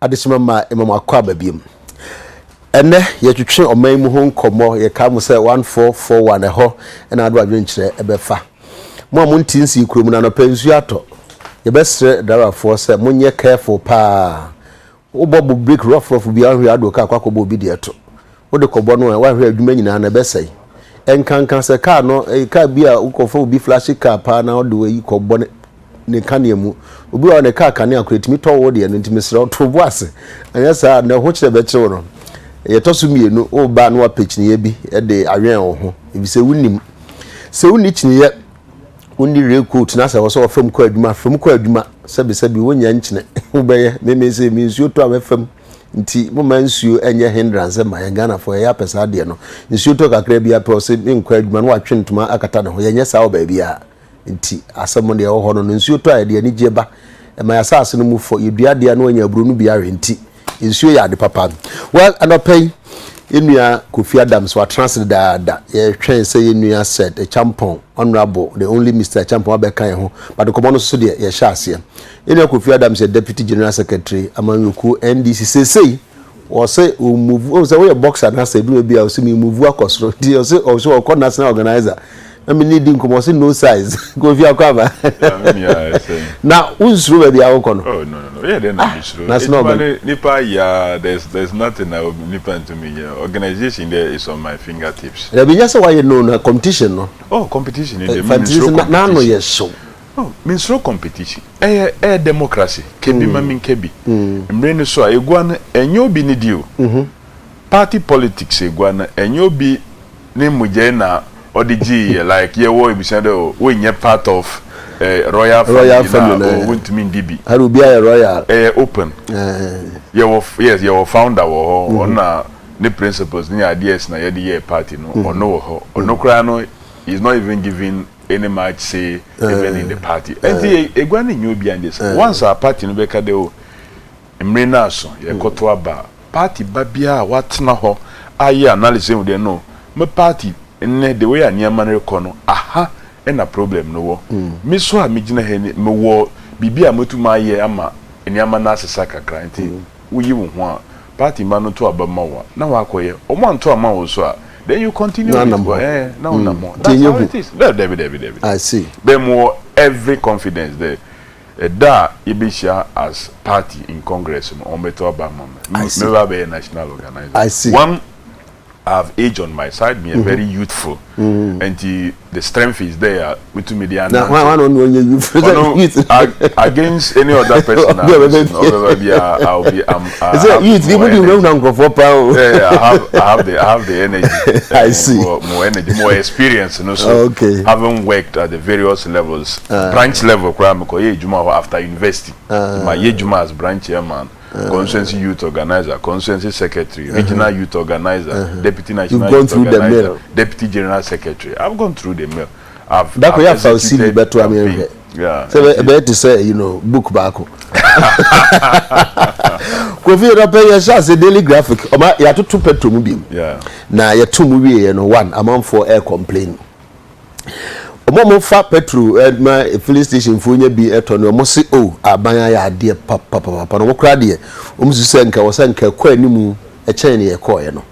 adesima ma emama akwa babiem ene ye twetwe oman mu ho nkomo ye ka mo se 1441 eho na ado adwenkyere ebefa mo amuntinsi kurom na no pensu ato ye besre darafo se monye careful pa obobo break rough bi ahwe ado ka akwakobo obi de eto wo de kobo no wa hwe adwuma nyina na besai enkankan se ka no ka bia ukofo obi flash car pa na odo yi kobo ne kane mu obi wa ne car kane akwetimi to wo de no ntimi sra to bo ase anya sa na ho kire be kire no ye tosu mienu o ba no apechini ye bi e de awen ho ebi se wunim se wuni chini ye wuni recruit na se wo so fam kwa adwuma sebi wonya nchine wo be ye me se mi nsuo to amefam nti mo man nsuo enye hindrance ma ye Ghana for ya pesa de no nsuo to kakra bia pe o se nkwa adwuma no atwe ntuma akata ne ho ye nya sa wo ba bia nti asemo de wo ho no nsuo to ade ani jeba e ma ya sa ase no mu fo yedua de no anya aburu no bia renti nsuo ya de papa well anopay enua Kofi Adams wa translate da ye twen say enua said a champion honorable the only Mr. Champion abeka ho but ko no so de ye sha ase enua Kofi Adams the deputy general secretary amanyoku NDC say o say o move o say we boxer na say do bia o say me move akosro di o say o ko national organizer I mean needing come say no size go via cover now unsuru be bia wo no oh no yeah then that's not nipa yeah there's nothing I will nipa to me yeah organization there is on my fingertips there be just why you know na competition no oh competition in the ministry na no yes so oh ministry competition democracy kebi mamin kebi mbre so egua enyo bi ni dio party politics egua na enyo bi ni muje na ODG like ye wo ibisado we nye part of royal family won't mean DB haru bia royal open ye wo founder wo na the principles ni ideas na ye the party no ono ho ono kra no is not even giving any much say even in the party and egwa ni nyu bia this once our party no be ka de o emre na so ye koto aba party babia watna ho aye analysis we no me party the way anyama rekono aha na problem no wo me so a megina he me wo bibia matuma ye ama anyama na asesa kakra nti wuyi wo ho a party man no to abama wo na wa koye o mo anto ama wo so a then you continue na na more that's how it is David I see be more every confidence there da ibisha as party in congress on beto abama me be national organizer I see one I have age on my side, me very youthful, and the strength is there with me. Against any other person, I'll be. I have the energy. I see more energy, more experience, and also having worked at the various levels, branch level. After investing, my Juma as branch chairman. Constituency youth organizer, constituency secretary, regional youth organizer, deputy national youth organizer, deputy general secretary. I've gone through the mill. That way, I've seen the better. Yeah. So, better to say, book back. Kofi Adams has a daily graphic. You have to Petroleum. Yeah. Now, you 2 movie and 1 amount for air complaint. Omo fa petrol my filling station funya bi eto no mo se abanya ya de papa no kra de omusu se nka wo se nka kwa animu e chen ne ye koye no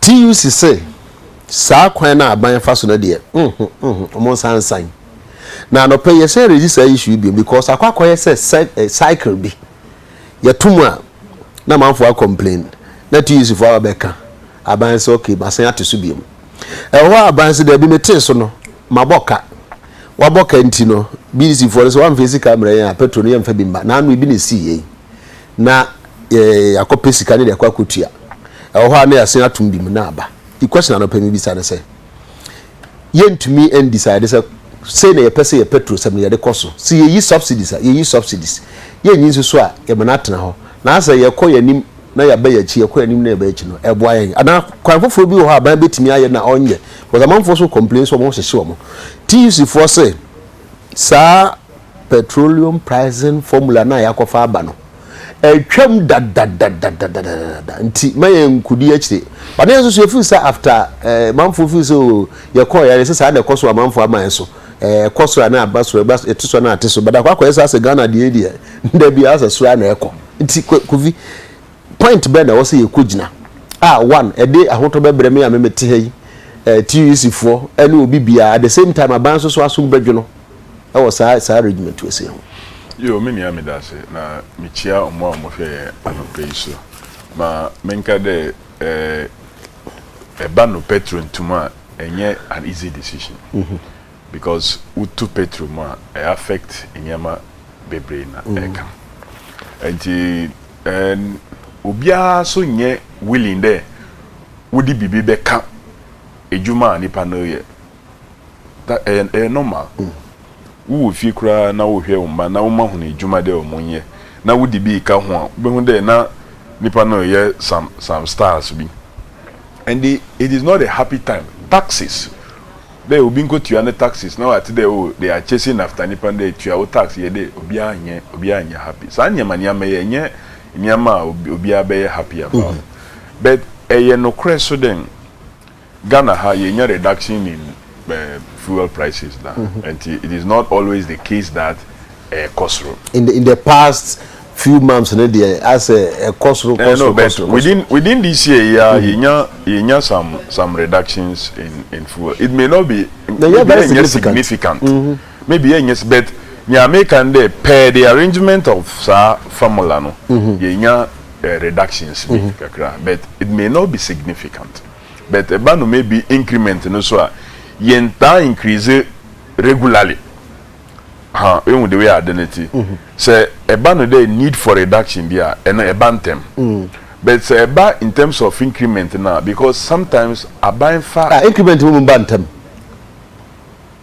TUC say sa kwan na abanya fa so na de omo sansan na no pay say register issue bi because akwakoye say cycle bi ye tumu a na manfo complain na TUC for abeka abanya say okay basan atesu bi mu ho abanya say de bi mete so no maboka waboka ntino BC for so one face camera ya Petroleum fa bimba na anu bi ne si na yakope sika ne de kwa kotua ho na yasen atum bi mu na aba the question no pemi bi sa ne say yentumi and decide say na ye pese ye petrol sem ne de koso si ye yi subsidies ye nyi so a ye mena tena ho na asa ye koyanim na ya ba ya chi ekoyanim na ya ba ya chi no eboa yen ana kwanfofo bi ho aban betimi aye na onye because amanfo so complain so mo hye wo mo TUC for say sa petroleum pricing formula na yakofa aba no etwam da nti mayen kudi akire but na so feel say after manfo feel so ye call ya say sa na koso amanfo aman so koso na aba so etiso na ateso but akwa say Ghana de nda bi asa so na ekọ nti kovi point be na wo se ye kogina one a day ahoto be breme am mete hayi TUC for ene obi bia at the same time aban so asum badwo no e wo sa regiment we se ho yo me nia me da se na me chia omo hwe anope iso ma menka de ban no petrol ntuma enye an easy decision because utu petrol ma affect enyama bebre na eka enti obia so nye willing there wudi bibi beka ejuma nipa no ye that normal wo fi kura na wo hwe umba na wo ma hu na ejuma de omunye na wudi bi ka ho be hu de na nipa no ye some stars bi and it is not a happy time. Taxes they will be go to your taxes now at they are chasing after nipa de to your tax ye de obi anya happy so anya mania me ye nyama obi abe happy about but no crash so then Ghana ha ye reduction in fuel prices now and it is not always the case that cost room in the past few months as a cost room within this year ye some reductions in fuel. It may not be very significant maybe yes but nya make and they per the arrangement of formula no ye reductions but it may not be significant but no maybe increment no so ye increase regularly even the way identity say no dey need for reduction there and them but say in terms of increment now because sometimes buying far increment will bantem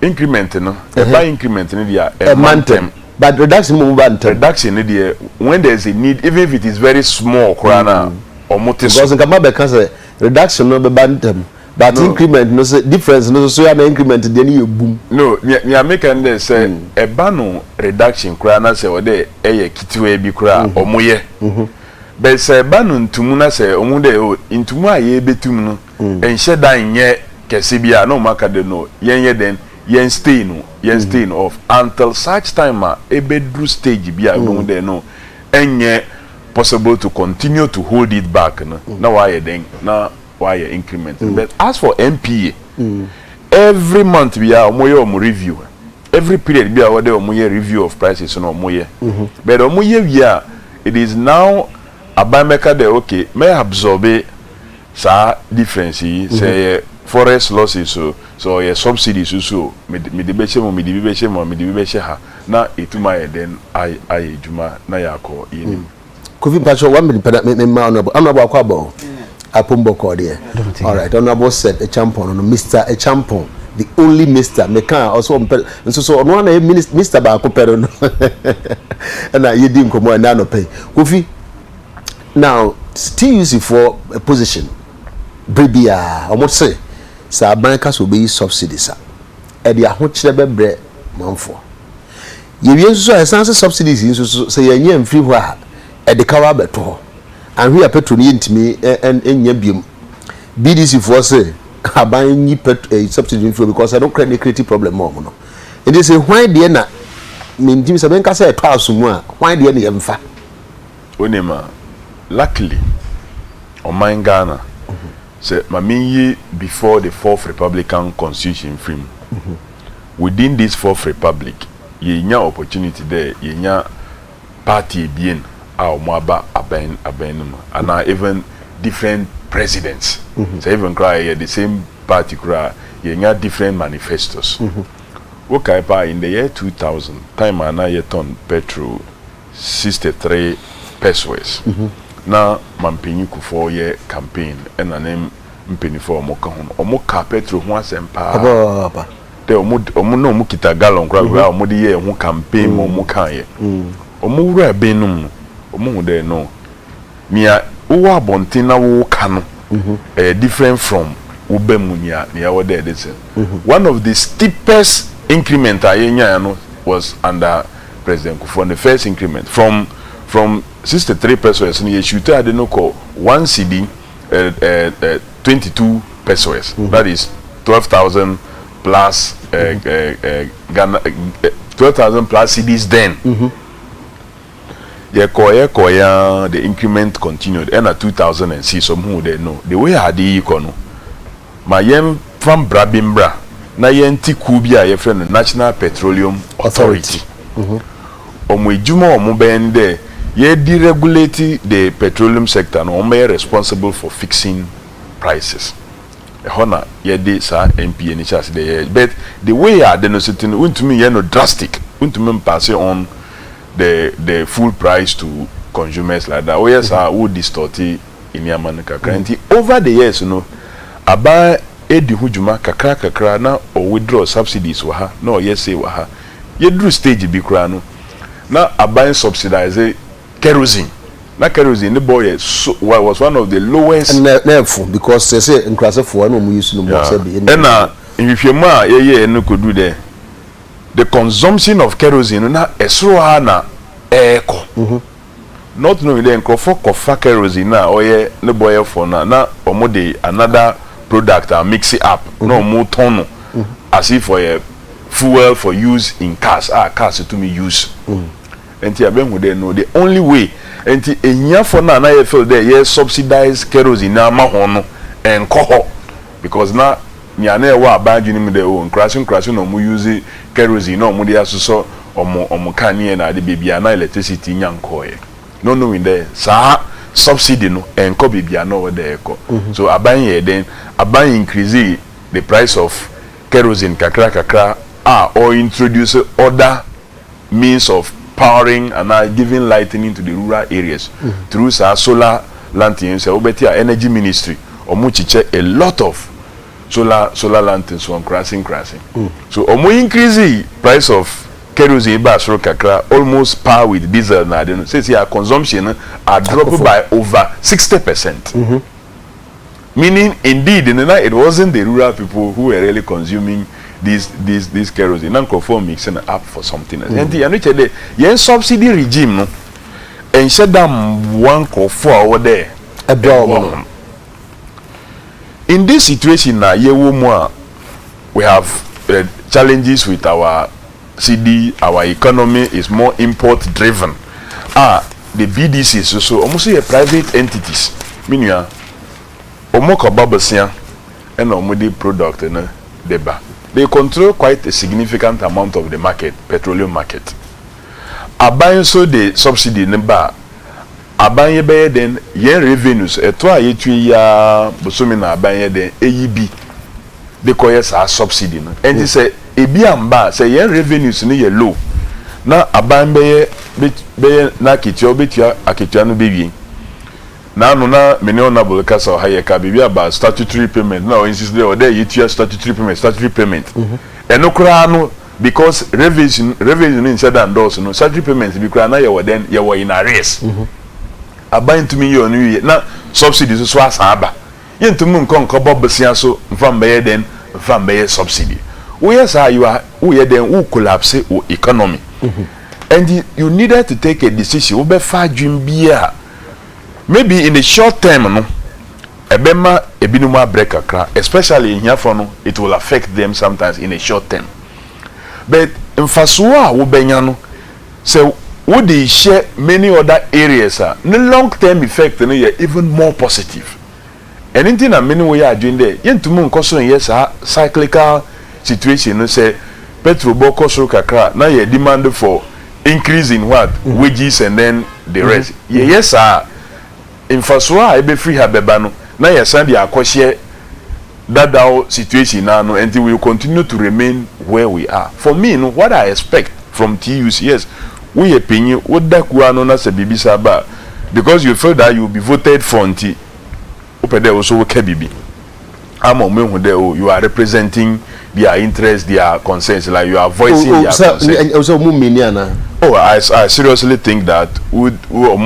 increment no increment no there bantem but reduction will bantem reduction no there when there is a need even if it is very small krana or motis because in kama be can say reduction no be bantem but no. Increment no say difference no so an increment dey na boom no me make and dey say no reduction kura na say o dey kitiwa bi kura omoye but say no ntumu na say omu dey ntumu aye betum no enhye dan nye kese bia no maka de no yenye den yen stay no off until such time ebedru stage bia omu dey no enye possible to continue to hold it back no na why den na why increment but as for MPA every month we are review every period we are review of prices no but it is now abameka de okay may absorb sa difference say forest losses so your subsidies so me de beche ha na etuma then I juma na yakọ yini Kofi Pacho 1 minute me honorable akwabo Apumbo Cordia. All right, honorable said a champion, Mr. A champion, the only Mr. Mekan also and so on one Mr. Bakopero and I didn't come on no pay. Kofi now still use it for a position. Bribia, I must say, Sir Bankers will be subsidies. And the Ahochebe bread month for. You use subsidies, say a free wire at the Karabeto. And we are Petroleum and Yabium. BDC for say, I buy any subsidy fuel because I don't create a creative problem more. It is a why the end. Mean Jimmy Sabenka say a class more. Why the end of fact? Onema, luckily, on my Ghana, say, Mamie before the 4th Republican Constitution frame. Within this 4th Republic, ye nya opportunity there, ye nya party being. Mwaba abenum and even different presidents so even cry the same party cry you got different manifestos okay pa in the year 2000 time and I ton petrol 63 pesos na mampini ku 4 year campaign and a name mpeni for omoka petrol ho asempa de omo no mu kita gallon cry we omo de ye ho campaign mo kan ye omo wura benum omo de no nia wo abontin na wo kanu different from ubemunya nia wo de this one of the steepest increment ayenya no was under President Kufuor. The first increment from 63 pesos ni shoot ade no ko 1 cedi 22 pesos that is 12,000 plus Ghana 12,000 plus cedis then the increment continued and at 2006 some who they know the way had the econo my yem from Brabimbra na yenti kubia ye friend the National Petroleum Authority omo ejuma omo ben there ye deregulate the petroleum sector no omo responsible for fixing prices hona ye de sa MP ni chance there but the way are the no certain untumi ye no drastic untumi pass on the full price to consumers like that. Oh yes, I would distort in Yamanika currently. Over the years, you know, about edi hujuma kakra na or withdraw subsidies waha. No, yes say waha. You drew stage be krano. Now about subsidize kerosene. Na kerosene the boy was one of the lowest. And because they say in class of one we use no more. And if you ma no could do there. The consumption of kerosene na esro na eko not knowing the encrofo kofa kerosene na oye ne boy for na omode another product and mix it up no more ton as if for a fuel for use in cars cars to me use enti abenhu dey know the only way enti enya for na ye feel there ye subsidize kerosene na ma ho no enko because na nyane wa abaju ni de o crashing no mu use kerosene no mu de asoso omo kanie na de bebia na electricity nyankoe no in there sa subsidy no enko bebia no de eko so aban ye den aban increase the price of kerosene kakra or introduce other means of powering and giving lighting to the rural areas through solar lanterns obetia energy ministry omu chiche a lot of solar lanterns from crashing so omo increase the price of kerosene basro kakra almost par with diesel na dey say your consumption are dropped by over 60%. Meaning indeed it wasn't the rural people who were really consuming this kerosene and conform mixing up for something else. And you know the subsidy regime no and shut down one call for over there in this situation now we have challenges with our CD. Our economy is more import driven. The BDCs so almost a private entities meaning omoko babasia and omodi product na deba they control quite a significant amount of the market, petroleum market. Aban so the subsidy number aban ye be den yen revenues eto a yetui ya bosomi na aban ye den AEB they call yes a subsidy no and say ebi amba say yen revenues ni ye low na aban be na kitio betua akitua no bewie na no na many honorable kasa o haye ka bewie about statutory payment na o insist there o there yetua statutory payment eno kura no because revenue in said and those no statutory payments be kura na ye wo den ye wo in arrears aban to me you no na subsidies so asaba ye ntum nko bobesia so mfam be den mfam be subsidy we yes you are we then who collapse o economy and you needed to take a decision we be fa dream bia maybe in the short term no ebema ebinuma break akra especially in here for no it will affect them sometimes in a short term but in fasua wo benya no so would they share many other areas the long term effect no even more positive and anything that many way are doing there yentumu nkoso yes cyclical situation no say petrol boko so kakra na ye demand for increase in what wages and then the rest yes in fasua ebe free habeba no na ye send ya akohye that situation now and we will continue to remain where we are. For me, no, what I expect from TUC, yes, we opinion what that kuano na se bibi saba because you feel that you will be voted for nti opede also kebibi. I'm on you are representing their interests, their concerns, like you are voicing their concerns. I seriously think that we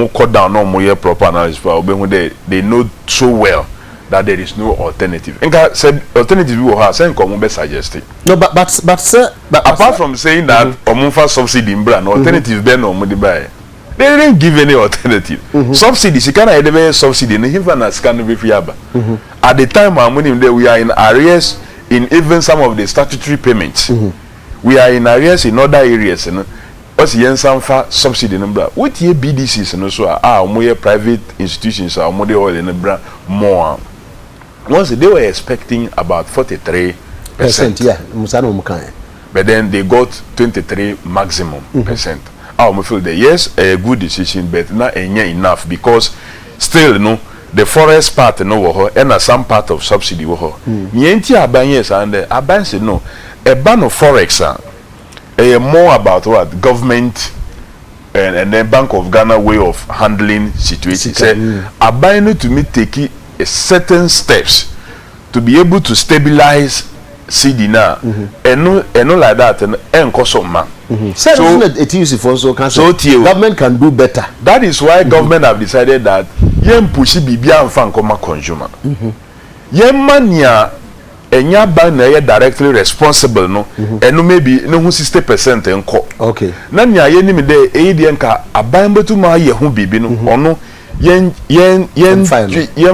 cut down on more proper analysis for they know so well that there is no alternative. And God said alternative we will have same come be suggested. No, but sir, apart from saying that omunfa subsidy in brand alternative be no money buy. They didn't give any alternative. Subsidies, you cannot have subsidy. At the time we are in arrears in even some of the statutory payments. We are in arrears in other areas. You know? what's yen sanfa subsidy number what ye BDCs no so more private institutions are more oil in the more once they were expecting about 43%, yeah, but then they got 23 maximum percent. I feel that yes, a good decision, but not enough because still no the forest part no and some part of subsidy Nienti abanye and aban say no a ban of forex more about what government and then Bank of Ghana way of handling situations. Say aban to me take a certain steps to be able to stabilize CD now and no like that and cost of man. So government can do better. That is why government have decided that yen push bibia and fan come consumer. Yen mania enya ban na directly responsible no and no maybe no 60% enko. Okay. Na nya yen ni me de e de nka aban betu ma ye ho bibi no ono yen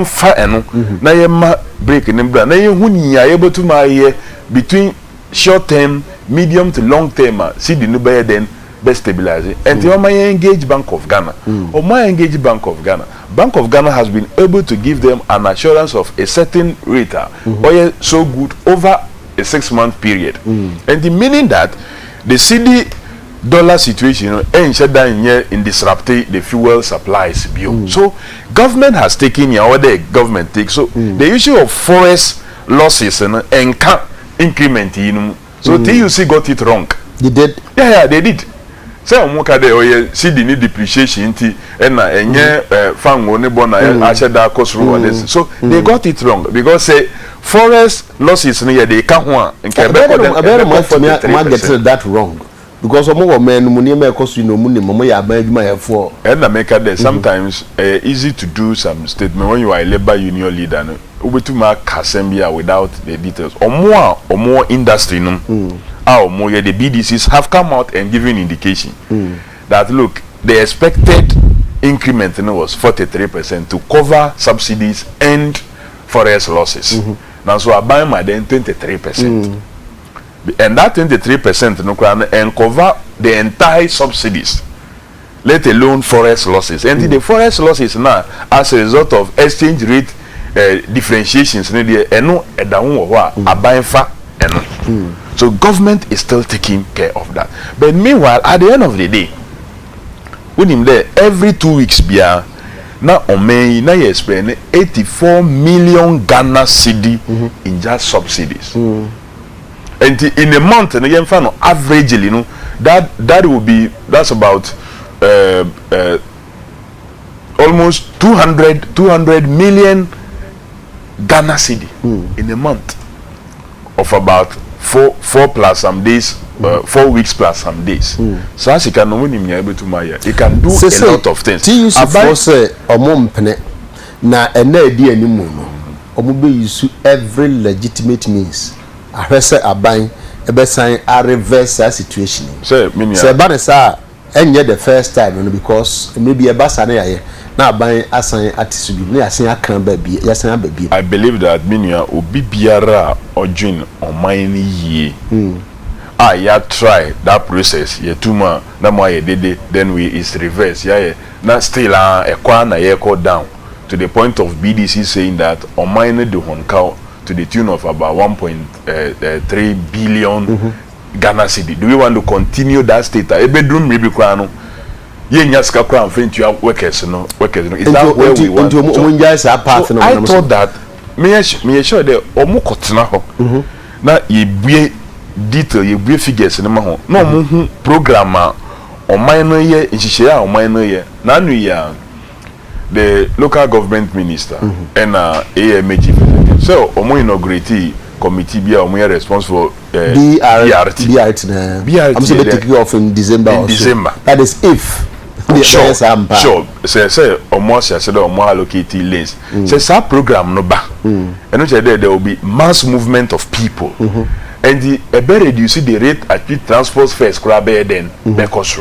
fa eno na yen ma break ni bra na yen hu nya ye betu ma ye between short term, medium to long term, see the new buyer then best stabilize. And the engage Bank of Ghana or my engage Bank of Ghana. Bank of Ghana has been able to give them an assurance of a certain rate or so good over a 6-month period. And the meaning that the CD dollar situation in disrupting the fuel supplies bill. So government has taken or the government takes. So the issue of forest losses and increment so TUC got it wrong. They did? Yeah, they did. Say omuka de oye see the depreciation and fan woni bona ashe da cost rule. So they got it wrong because say forest losses no they can ho nke be get that wrong because omo men money me cost you no money momo ya ban adwuma here for and na make that sometimes easy to do some statement when you are a labor union leader no ubetuma kasembia without the details or more industry no more the BDCs have come out and given indication that look the expected increment was 43% to cover subsidies and forest losses. Now so I buy my then 23%. And that 23% no and cover the entire subsidies, let alone forest losses. And the forest losses now as a result of exchange rate differentiations no so government is still taking care of that. But meanwhile at the end of the day when him there every 2 weeks bia na omen na you spend 84 million Ghana cedi in just subsidies. And in a month and again no averagely no that will be that's about almost 200 million Ghana cedi in a month of about 4 plus some days 4 weeks plus some days. So as you can know when you able to maya you can do a lot of things. For say omompene na ena edi animu no omo be use every legitimate means ahwese aban ebesan a reverse that situation. Say ban say enye the first time no because maybe ebasa na yaye na aban asan atisubi na yasen akan ba bi yasen aba bi. I believe that minia obi biara odwin oman ni yie. Ya try that process ye tuma na mo ye dede then we is reverse na still ekwa na ye go down to the point of BDC saying that oman do honka to the tune of about 1.3 billion Ghana cedi. Do we want to continue that state? A bedroom maybe kwano ye nyaska kwa mfenti ya workers no is that where we want to so I thought that me sure that omo kotena ho na ye bie detail ye bie figures no ma ho na omo program oman no ye nhihye a oman no ye na nu ya the local government minister and AMG so omo inaugurate committee be omo responsible BRT I'm saying they take you off in December that is if sure say omo say omo allocate lanes say that program no ba and there will be mass movement of people and the reduce the rate at which transport fares could be then because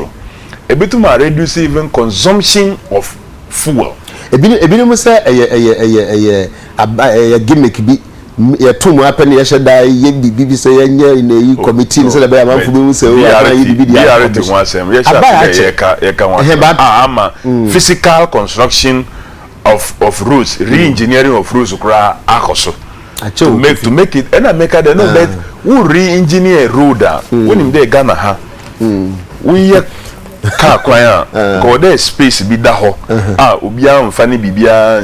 a bit to reduce even consumption of fuel ebinu say a gimmick bi ye tum happen ye sheda ye bibi say ye in a committee say be am fu be say o am ye bibi dia to one sem ye ka one physical construction of roads re-engineering of roads kura akoso to make it and I make it no bet who re-engineer road when him dey Ghana ha we car kwan ko there space bi da ho obi am fa ni bibia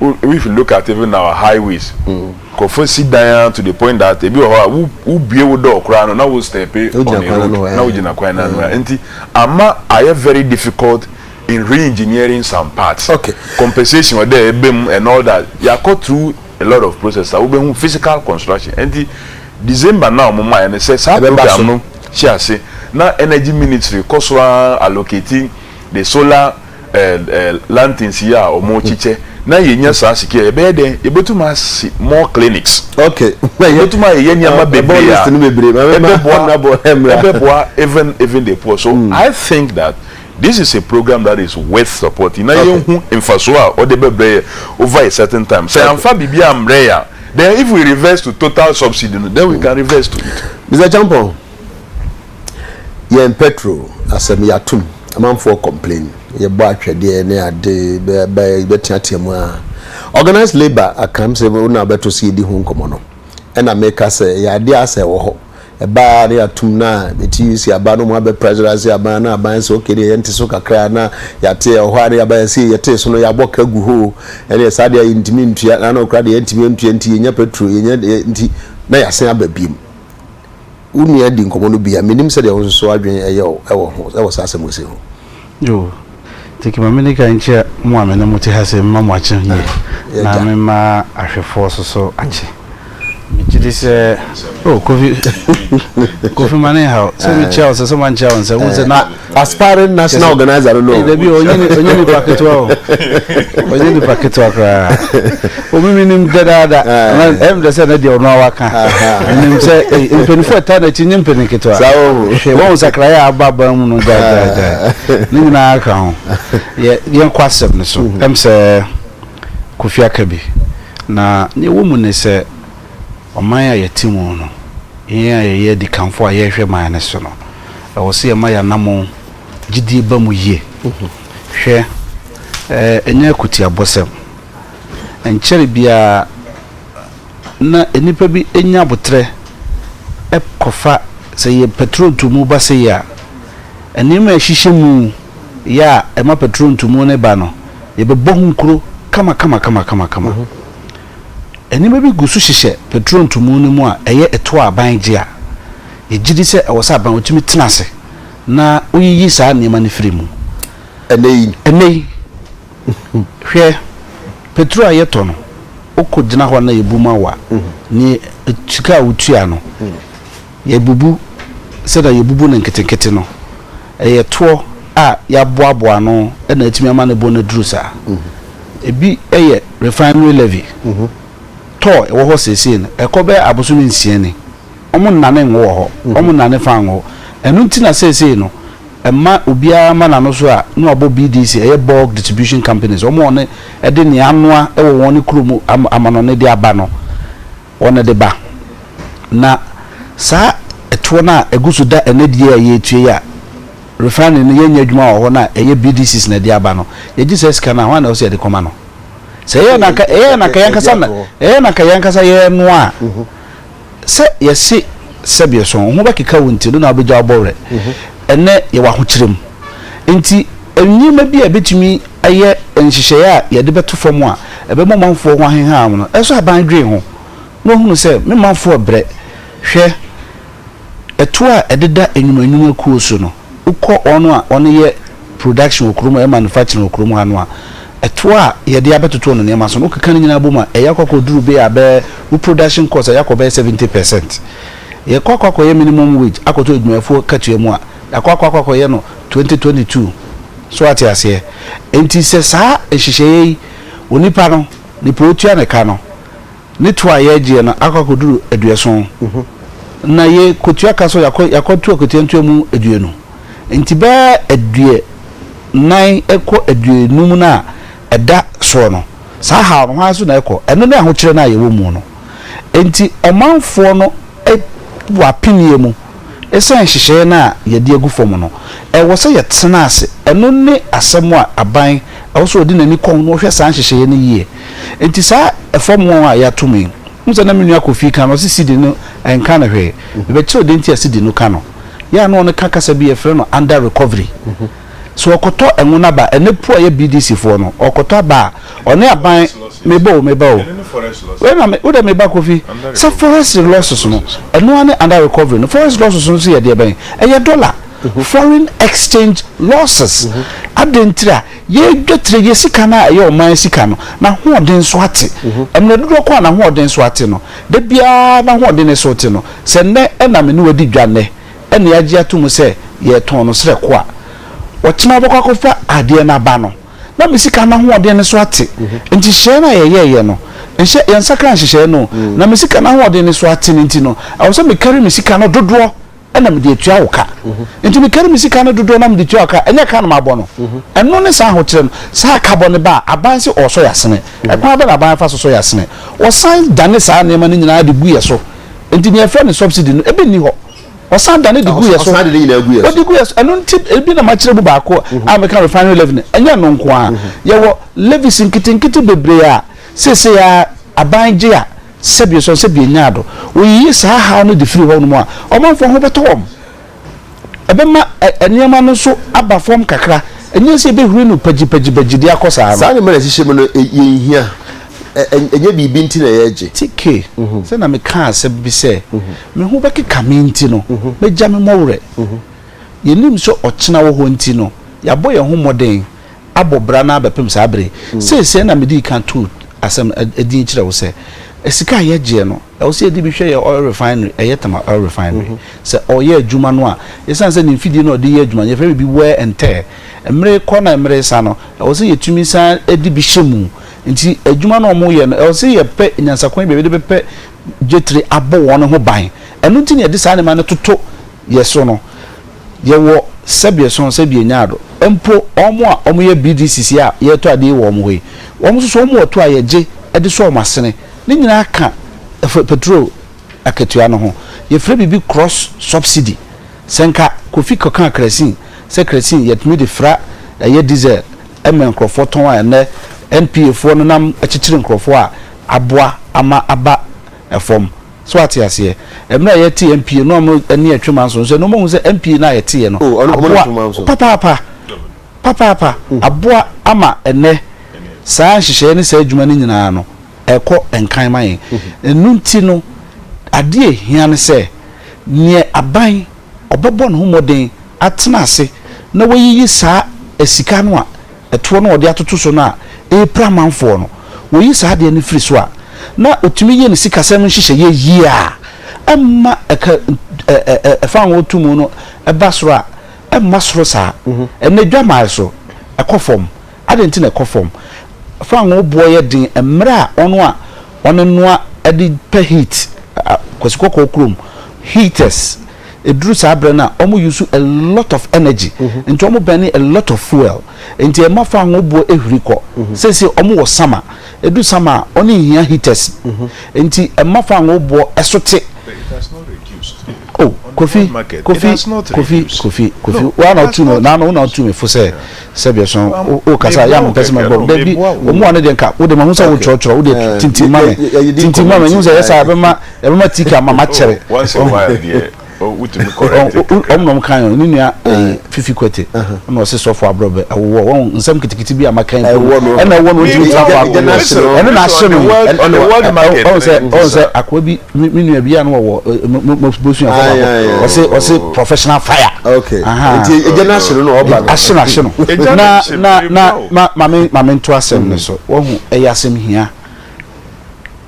if you look at even our highways go sit down to the point that ebi who be able do kura no na we step on the road na we jina kwan na no enti ama are very difficult in re-engineering some parts. Okay. Compensation or there and all that. You are got through a lot of process. I will be physical construction. And the December now, mama, and it says, no, she say now energy ministry cost allocating the solar lanterns here or more chiche. Now you need to secure bed. You better more clinics. Okay. You better even the poor. So I think that this is a program that is worth supporting. Now you infrastructure or the baby over a certain time. Say I'm far bibi am rare. Then if we reverse to total subsidy, then we can reverse to it. Mr. Champon, you in petrol as a miatum. A man for complain. You buy a near the by organized labor. I come say we now better see the home common. And I make us say ya idea say oh. Eba ya tumna eti aba no mo be pressure aba na aba so kede enti so kakra na yate ohware aba si yate so no ya boka gu ho ene sa de intimi ntua na okra de intimi ntua enti yenya petrol yenya enti na ya sen aba biem unu ya di nkomo no bia menim se de wo so adwen ewo ewo sa asem ose ho yo tiki mamenika nche mo amene mo ti hase mma ache ye na me ma ahwefo so ache Jidi say, oh, coffee money how? So we chow, so someone chow and say, who's na aspiring national organizer? I don't know. Maybe only packet well. Only packet well. We mean that I'm the same. They no waka. And him say, in 24 time, it's in packet well. So she won't say, "Abba, no da." Ni na account. Yeah, question so. I'm say, Kofi Akabi. Na ni woman say. Omaya yetimu no ye di kanfo a ye hwe man ne so no e wo se ma ya namo gidi ba mu ye hwe enya kuti abosem enchere bia na enipa bi enya botre e kofa se ye petrol tumu ba se ya enima ehihye mu ya e ma petrol tumu ne ba no ye be bohunkuro kama enima bi gusu hihye petrol tumu ne mu a eye eto aban gye a ejidi se e wo sa aban otumi tenase na oyiyi sa nema ne firi mu enei hwe petrol ayeto no okodina ho na yebuma wa ni chika utua no yebubu se da yebubu na nketenkete no eye to a ya boaboa no na atimi ama ne bo na duru sa ebi eye refinery levy to e wo ho sese no ekobe aboso nsie ni omo nane nwo ho omo nane fa nwo enu ntina sese no emma obia ma na no so a no abo BDC eye bulk distribution companies omo ne e de ni anoa e wo won kromu amano ne de aba no won de ba na sa eto na egusu da enedie ye tue ya refinery ne yenya adwuma wo na eye BDCs na de aba no ye Jesus kana ho na o se de koma no se ye na ka yankasa na na ka yankasa ye no a se ye si sebie so ho ba keka wonti no na obeja obore ene ye wa ho kirem enti enyima bi a betumi aye enhihye a ye de beto fam a ebe momanfo ho ahenha no eso aban dwen ho no hunu se me manfo bre hwe eto a ededa enyuma kuoso no ukọ ono a ono ye production okrumo e manufacturing okrumo hanu a eto a ye de abetoto no nema so no keka nyina boma e yakọ duru be abe production cost yakọ be 70%. ye kwakwa ye minimum wage akoto edwumafo katuemu a akwa ye no 2022 so ati ase enti se sa ehihye onipa no ni protua ne ka no ni to aye gie no akwa duru edueson na ye kotua ka so yakotu akotiantuemu eduenu enti ba edue nan eko eduenum na eda so no saa ha no ha so na ekọ eno na ho kire na ye wo mu no enti omanfo no wa pinie mu esan hihye na ye de agu fom no wo se ye tena ase eno ne asem a aban wo so odi nani kon no hwe san hihye ne yie enti saa efom a ya tumi nso na menu akofi kan no sidi no enka na hwe be kire odenti asidi no ka no ya no ne kakasa bi e frɛ no under recovery so okoto enwona ba ene po ye BDC fo no okoto ba one aban mebo we na we da meba kofi sa forest losses no eno ane under recovery no forest losses no so ye de ben eye dollar foreign exchange losses adentra ye dwetre ye sika na ye o man sika no na ho den so ate emne dodo kwa na ho den so ate no da bia na ho den so ate no se ne na me ne wadi dwane ene ya gia to mu se ye ton no sre kwa ochima bokwa kofa ade na ba no na misika na ho ode ne so ate nti hye na ye no enhye yansakra hye no na misika na ho ode ne so ate nti no awso me carry misika no dodo na me de atua woka nti me carry misika no dodo na me de atua woka enye ka na mabo no eno ne sa ho kire no sa ka bo ne ba aban se oso yasene ekwa ba na aban fa so yasene o sign dane sa na ma ne nyina de gu ye so nti me friend subsidy no ebe ni ho osan dane de gu ye so osan de nyina gu ye so odi gu ye so eno nti ebi na ma kire bu ba ko American Refinery levy enye no nko a ye wo levies nkitinkiti bebre a sese ya abanje a sebie so sebie nyaado oyi saa ha no de free ho no mu a omanfo ho beto wom ebema enema no so aba form kakra enye se be huru no pagi dia kosa saa ne mara sihye no ye hia enye bibi nti na ye je tike se na me ka se bi se me ho be keka me nti no me gya me mowre ye nim so ochina wo ho nti no ya boye ho moden abobra na abepem saa bre se na me di kan to asem edin kire wo se esika ye je no e wo se edi bi hwe ye oil refinery eyetama oil refinery se oye adwuma no a yesan se ni mfidi no de ye adwuma ye fe bi wear and tear emre ko na emre sa no e wo se yetumi san edi bi hyemu nti adwuma no mo ye no e wo se ye pe nyansakwan be de pe jetre abo won ho ban enu nti ne de sa ne ma no toto ye so no ye wo sebie so sebie nyaado empo omo a omo ye BDCC a ye to ade wo mo we omo so omo to a ye je e de so omo asene ni nyina ka petrol akatua no ho ye fra bibi cross subsidy senka kofi kokan kresin se kresin yetumi de fra ye diesel emen krofo ton a ne NPA fo no nam akikire nkrofo a aboa ama aba efom so ati ase emna ye TMP no mo ani atwema so no mo hu se MP na ye tie no papa aboa ama ene saa hihye ne saa adwuma ni nyina no eko enkan man enu nti no ade ehia ne se ne aban obebo no homoden atena ase na wayiyi saa esika no a eto no ode atoto so no a pramanfo no wayi saa de ne firi so a na otumi ye ne sika sem hihye ye yi a amma fa wo tumu no eba soro a emma soro saa ene dwama so ekofom ade nti na ekofom fa wo boye din emra ono a ono noa edi per heat kwasikoko krom heaters edru sabre na omo use a lot of energy nti omo burn a lot of fuel nti e ma fa wo bo ehuri ko sese omo wo sama edu sama oni hia heaters nti e ma fa wo bo esote oh kofi one or two no na no two me for say sebia so o kasa ya mo pese me bo baby o mo ane de nka wo de ma hu say wo choro wo de tintima me hu say yesa be ma tika mama chere oh with me correct omnom kan ni nua fifi kwete na o se sofo abrobe awo won nsam kitikiti bi amakan na wo no di travel ene na hye no on the world market o se akwa bi mi nua bi an wo bosu afọ o se professional fire okay nti eje na hye no oba hye no na mame nto asem ne so wo hu eyasem hia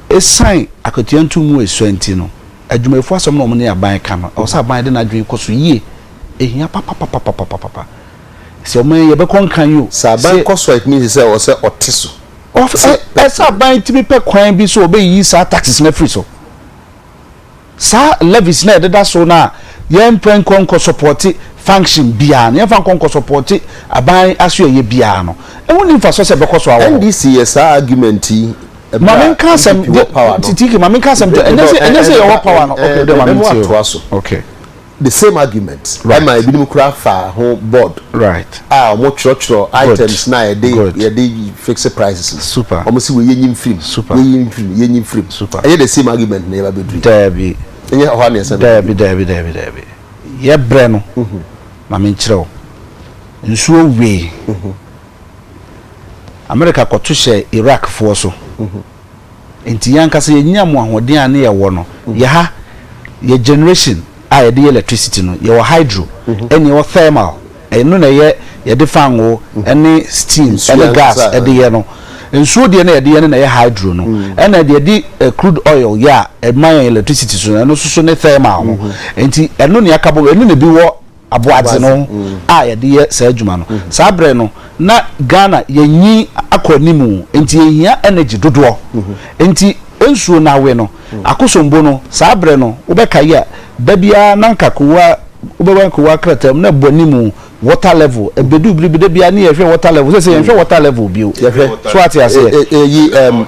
esan akotiantu mu esuanti no adwumefo asom no mo ne aban ka no o sa aban de na adwen koso yie ehia papa se o man ye be konkan yo sa aban koso it means say o se otiso of sa aban ti bi pe kwan bi so o be yi sa taxes na free so sa levies na de da so na ye mpren konko support function biya ne fa kon support aban aso ye biya no e woni fa so se be koso awo NDC yes argument Mamin kasem titiki mamin kasem enese your power no okay the mamin okay the same argument right my binim kura fa ho board right mo church items na ye dey fixed prices super omo si we yenyim film super yenyim film super the same argument na eba bedru dabi enye ho na yesa dabi ye bre no mamin kire nsuo we America koto she Iraq fo so enti yankasa ye nyam ahoden ane ye wo no ye ha ye generation a ye electricity no ye wo hydro ene wo thermal eno na ye de fan wo ene steam ene gas de ye no nsuo de na ye de ye na ye hydro no ene de crude oil ya man electricity so eno so ne thermal no enti eno ne yakabo eno ne bi wo aboadze no a ye de sa adwuma no sa bre no na Ghana yenyi akwanimu enti yehia energy dodo enti ensuo na we no akosombo no sa bre no ubeka ye da bia nanka kowa ubewa kowa kratam na bonimu water level ebedu biribi da bia na yehwe water level say yehwe water level bio so ati ase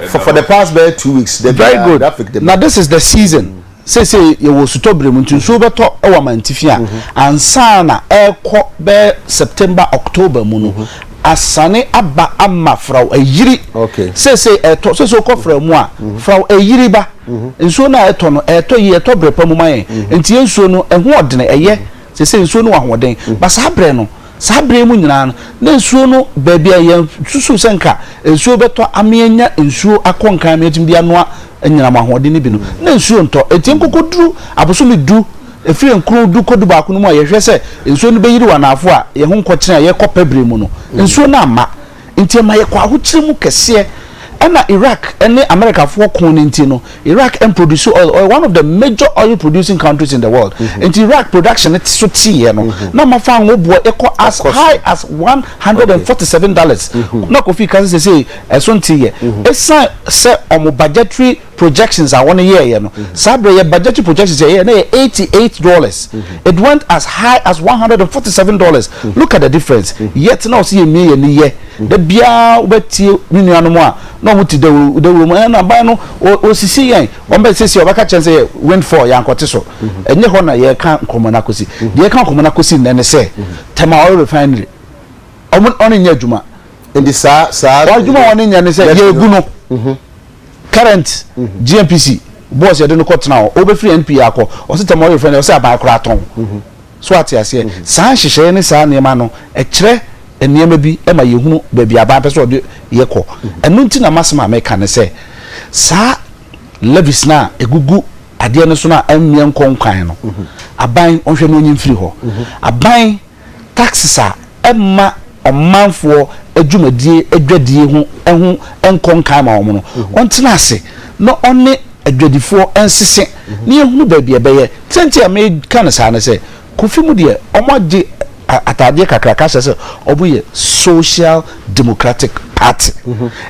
for the past 2 weeks very good now this is the season say ye wo sutobre mu ntunso beto e wa mantifia ansa na ekọ be September October mu no asane aba amma fraw ayiri okay say eto so ko fraw mu a fraw ayiri ba nsuo na eto no eto yi eto brepa mu man enti nsuo no eho odene eye say nsuo no ahoden ba sabre no sabre mu nyina no na nsuo no ba bia ye susu senka nsuo beto amienya nsuo akonkan metim bia no anyina mahode ni bi no na nsuo nto enti nkokoduru abosomi du efiri nkuru du Koduah no mu a yehwe se nsuo no beyiri wanafo a ye ho nkokire ye kopabre mu no nsuo na ama enti ma ye kwa hokyire mu kese na Iraq and America for continent no Iraq and produce oil one of the major oil producing countries in the world and Iraq production it's so tea no na ma fa ngo bo eco as high as $147 na kofi kan say so tea esa say omo budgetary projections are 1 year no sabre your budgetary projections here na $88 it went as high as $147 look at the difference yet now see me ni ye the bia wetie minuanu a no muti de wo na ba no osisi yen o be sisi o baka chense windfall ya nkote so enye ho na ye ka nkomona kosi de ka nkomona kosi ne se Tweneboah refinery on nya adwuma ndi sa adwuma on nya ne se ye egu no current GMPC boss ye de no kotena o be free NP akọ o se Tweneboah refinery o se aban kora ton so ati ase sa hyehyɛ ne sa ne ma no e kire enema bi e ma yehunu ba bia ba pese ode yekọ enu nti na masema meka ne se sa levis na egugu ade ne so na amia nkonkwan no aban onhwe no nyim firi ho aban taxes a emma omanfo adwumadie adwadie ho ehu enkonkan ma omo no ontena ase no one adwadifo ensese ne yehunu ba bia beye tenti ame kan sa ne se kofi mu de omoje atade kakraka sese obuye social democratic party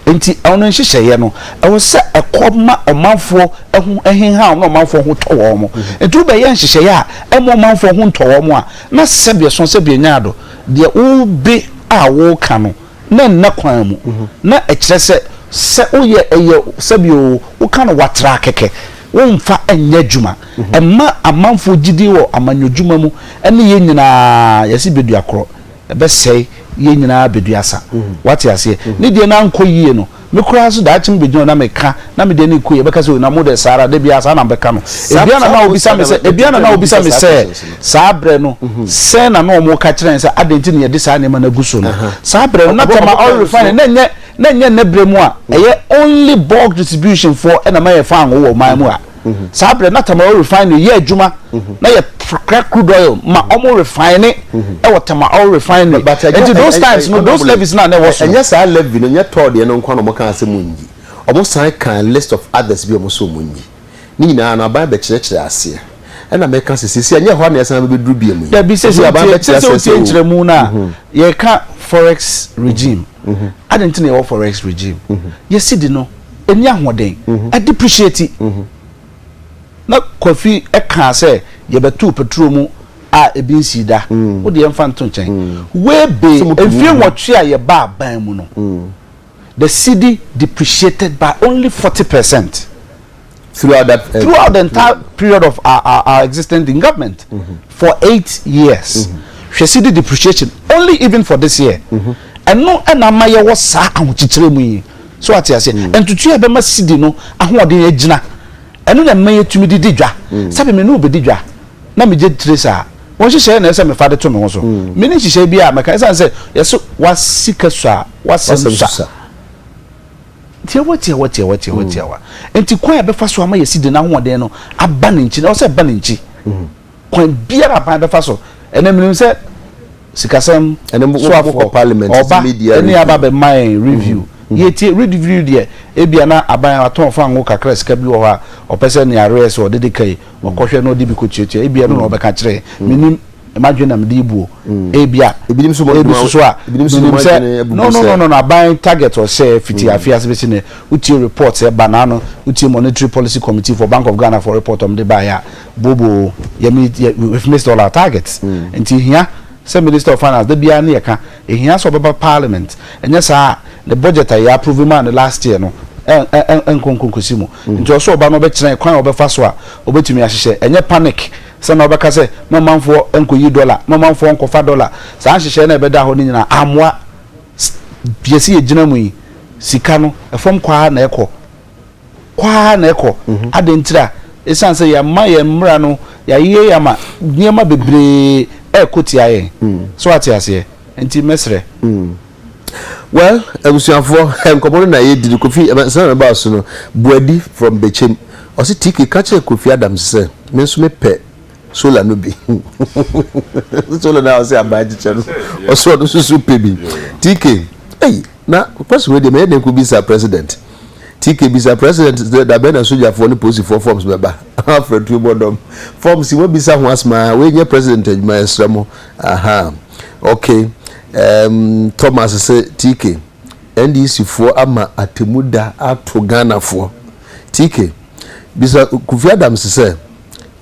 enti ono nhyehyeye no e wo se ekoma omanfo ehu ehenha no omanfo ho towo mo enti be ye nhyehyeye a emo omanfo ho towo mo a na sebe so sebe nyaado de wo be a wo ka no na nnakwan mu na ekire se oye eye sebe wo ka no watra keke wonfa enya djuma emma amanfo gidi wo amanyo djuma mu ene ye nyina yesi bedu akro ebe sei ye nyina bedu asa wati ase ne de na nko yie no me kura so da chim bedu na me ka na me de ne ko ye beka so na mo de sara de bia sa na beka no ebiana na obisa me se ebiana na obisa me se sa bre no se na no mo ka kire se adenti ne ye de sa ne ma na guso no sa bre no na tama all refine na nye ne bre mu a eye only bulk distribution for na ma ye fa wo man mu a sabre na Tweneboah refinery ye adwuma na ye crude oil ma omo refine e wo Tweneboah refinery and those times no those levies na was enya sa levy no nye tord ye no nkwa no mo kan ase munyi omo san kan list of others bi omo so munyi ni nyina na ba be kire ase e na me kan sisi enya ho na ye san be duru bi mu ya bi sisi ba be kire mu na ye ka forex regime adenti na ye forex regime ye sidi no eni ahoden a depreciate na kofi e kan se ye betu Petroleum ebi nsida wo de emfanto nchen we be enfie nwotwe a ye ba ban mu no the cedi depreciated by only 40% throughout the entire period of our existence in government for 8 years. Cedi depreciation only even for this year. And no enama ye wo sa ahochichire mu yi. So what you say? And to tue be ma cedi no ahoden agina. Eno na maye tumi dididwa. Sabe me no obedidwa. Na me je tracer. Won hihye na ese me fa de to me ho so. Me ni hihye bia meka esa say yeso wasika so a wasemsa. Tiawa. Enti kwan ya befa so ama yesidi na hoden no aba ne nchi na o se ba ne nchi. Kwan biara ba befa so enem se sikasem enem so parliament media eni aba be my review. Yeti review there ebia na aban aton fa ngo kakra sika bi wo ha opese ne arrest o de kai okohwe no de bi ko tietie ebia no obeka kire minim imagine na mdibu ebia ebinim so a no aban target or share fiti affairs be ne uti report e banano uti monetary policy committee for Bank of Ghana for report on the buyer bobo we've missed all our targets until here say Minister of Finance the bia na yeka ehia so baba parliament enya sa the budget I approve man last year no enkonkonkosimo nti so oba no be kire kwan obefa so a obetumi ahye enye panic se na obeka se mamanfo enkoyi dollar mamanfo enkofa dollar sa ahye na ebeda ho ni nyina amwa biesi ejina mu yi sika no efom kwa na eko adentira esan se ya ma ya mra no ya ye ya ma niema bebre ekotia ye so atiase enti mesre well ebusuafo enkomo na ye didi Kofi say about so no Buadi from Bechem o si tiki kache Kofi Adams say me so me pe solar no be solar na o say abaji chero o so do susu pe bi tiki hey na person we dey me dey be sir president tiki be sir president da be na soldier for ni post for forms beba after Tweneboah forms we be sir ho asma we nye president Adekye Nsroma aha okay Thomas say TK NDC for ama atemuda ato Ghana for TK bisa Kofi Adams say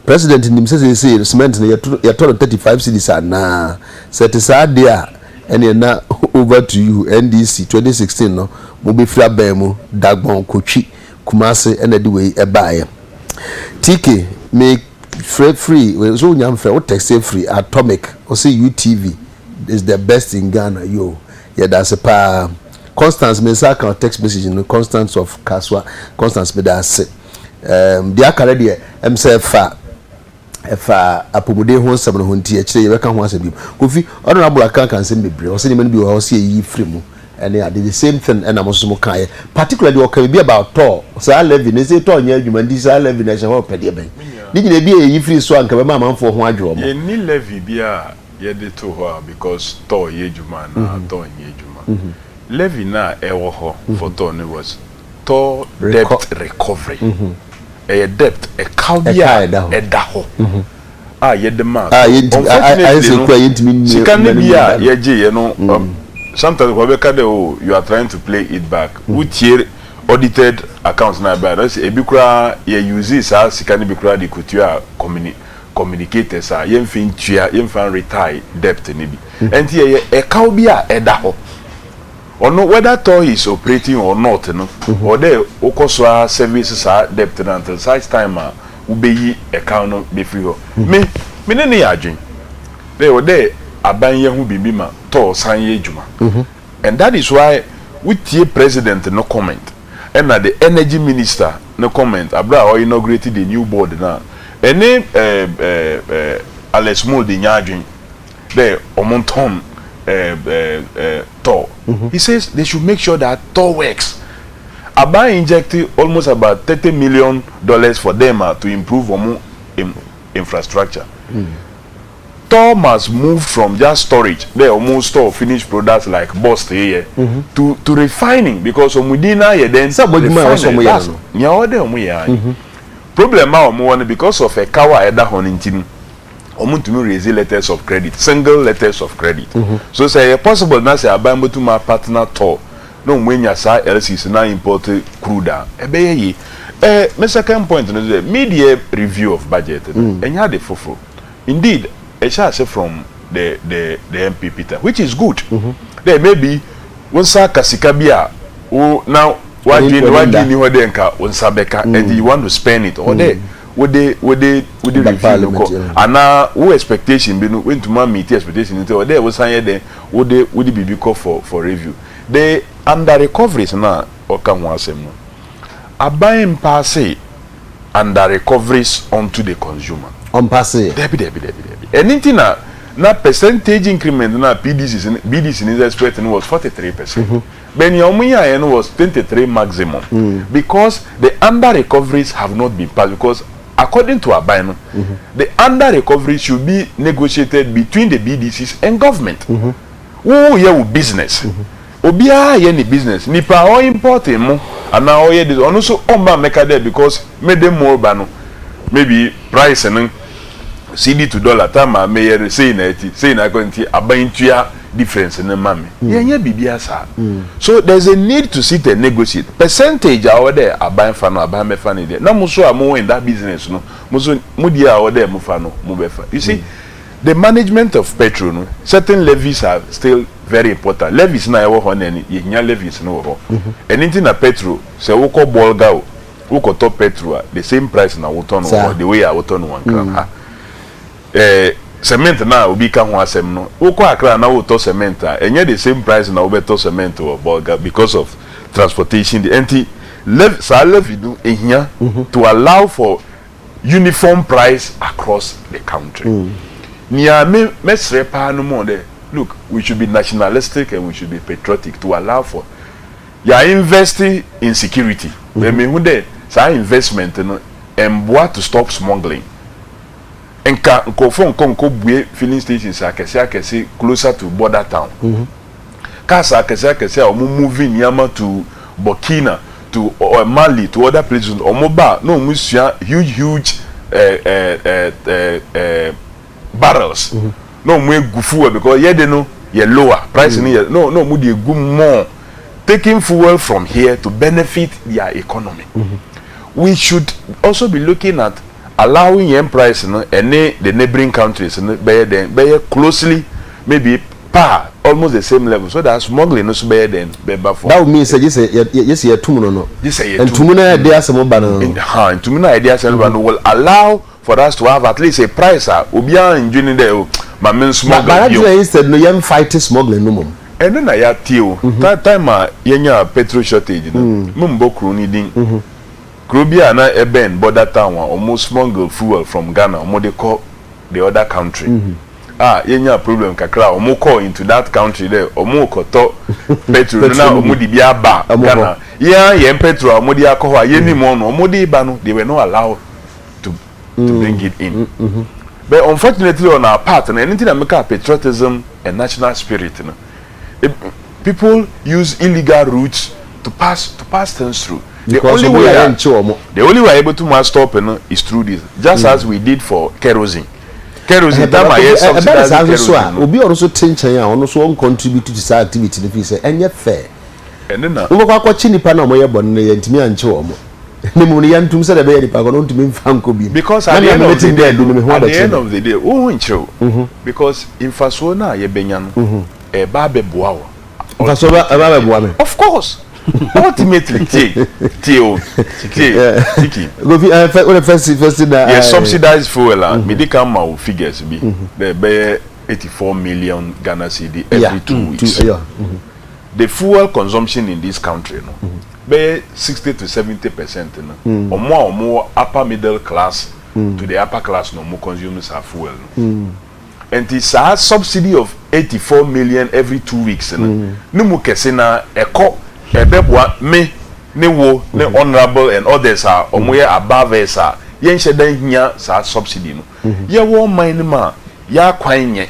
president nim say cement na ya 35 cedis na set sad there ene na over to you NDC 2016 no mo be fira ban mu dagbon kotwi Kumase ene de we ebaye TK make free so nyam fe what text free atomic or say UTV is the best in Ghana, yo. Yeah, that's a pa. Constance Mensah can text message in Constance of Kaswa. Constance me that's the akare himself apumude ho nsam no honti e kire ye beka ho asabim Kofi honorable can say bebre o se ni man bi o se yi free mu and they did the same thing and I'm so kai particularly o can be about tour so I live in say tour nya adwuma ndi say I live in e ho pede ben ni gina bi e yi free so anka be ma manfo ho adwo mo ye ni levy bia ye de to ho because tour ye adwuma na tour ye adwuma levy na e wo ho for tour ne was tour debt recovery a debt a cowbia a daho ye the man I say quite she can be you know sometimes you are trying to play it back which here audited accounts na bad say ebikura ye use this as can be kura the kutua communicators ye mfin tua ye mfan retire debt ni bi enti ye a cowbia a daho or no whether toy is operating or not no or there okoso services are debt until such time ubeyi account be free ho me ne ne adwen there or there abanye hu bibi ma to san ye adwuma and that is why we tie president no comment and na the energy minister no comment abra or inaugurated the new board now any Alex Mold in adwen there omonton tour. He says they should make sure that tour works. Aba injected almost about $30 million for them to improve infrastructure. Tour must move from just storage, they almost store finished products like bust here to refining because omudina ye then problem because of a kawa eda honintinu. To raise letters of credit, single letters of credit. So say possible na say abambo to my partner tour. No when ya say LCs na import crude. Ebeye my second point is the media review of budget. And ya de fofo. Indeed, a chance from the MPP, which is good. There maybe one sa kasikabia now what you know and you want to spend it or there would they review and now who expectation be when to meet expectation or there was there would it be because for review they under recoveries now or come once more a buying passe under recoveries onto the consumer on passe debi anything na percentage increment na BDC is expecting was 43%. But your was 23 maximum because the under recoveries have not been passed because according to Abino, the under recovery should be negotiated between the BDCs and government. Who here business? Obia any business. Nipa or importing mo and now here this and also make there because made them more bano maybe price and CD to dollar time I may say na going to abayin tuya difference in the mammy. Yeah, BBS. So there's a need to sit and negotiate. Percentage out there abayin fano abayin fano there. Now muso amo in that business no. Muso mudia out there mufano mubefa. You see, the management of petrol no, certain levies are still very important. Levies na ewo ho na ni yinya levies no ho. Anything na petrol se wo ko bolga o wo ko top petrol the same price na wo ton no the way I wo ton 1 gram. Cement na obi ka ho asem no woko akra na wo to cement enye the same price na wo beto cement or bulga because of transportation the anti levy do ehia to allow for uniform price across the country. Nia me mesre pa no more there. Look, we should be nationalistic and we should be patriotic to allow for you are investing in security. When me who there say investment no emboa to stop smuggling. Enka nkofo nko bue filling stations akese closer to border town. Kasa akese o moving yama to Burkina to Mali to other places omoba no musua huge barrels. No mu egufu because ye de no ye lower price no mu de egu more taking fuel from here to benefit their economy. We should also be looking at allowing young price no any the neighboring countries no be closely maybe almost the same level so that smuggling no so be then be for that would mean say yes you tumuno no yes and tumuno idea some ba no tumuno idea some ba no will allow for us to have at least a price obia enjoying there ma men smuggle but instead no yam fight smuggling no mum and then ya tio that time yenya petrol shortage no mbokru ni din Krobia na eben border town almost smuggle fuel from Ghana they call the other country. Yenya problem kakra omo call into that country there omo koto petrol na omo di bia ba Ghana. Yeah, petrol omo di akoho yeni mo no omo di ba no they were not allowed to bring it in. But unfortunately on our part and anything that make patriotism and national spirit no, people use illegal routes to pass things through. The only way able to stop is through this, just as we did for kerosene. Kerosene, that I subsidize will be also tension and also contribute to this activity if you say, and yet fair. And then, watching the panel, but and to me and show them. To say the baby, going to be Franco because at the end of the day, oh, in show because in Fasona, ye benyan, a babe boao. Of course. Ultimately, subsidized fuel, medical figures be they 84 million Ghana cedi every 2 weeks. The fuel consumption in this country, be 60 to 70%, or more upper middle class to the upper class, no more consumers are fuel. And it's a subsidy of 84 million every 2 weeks. No more kesena eko. Ebebwa me ne wo ne honorable and others are omoye above us are yen shedan hia sa subsidy no ye wo man ma ya kwan nye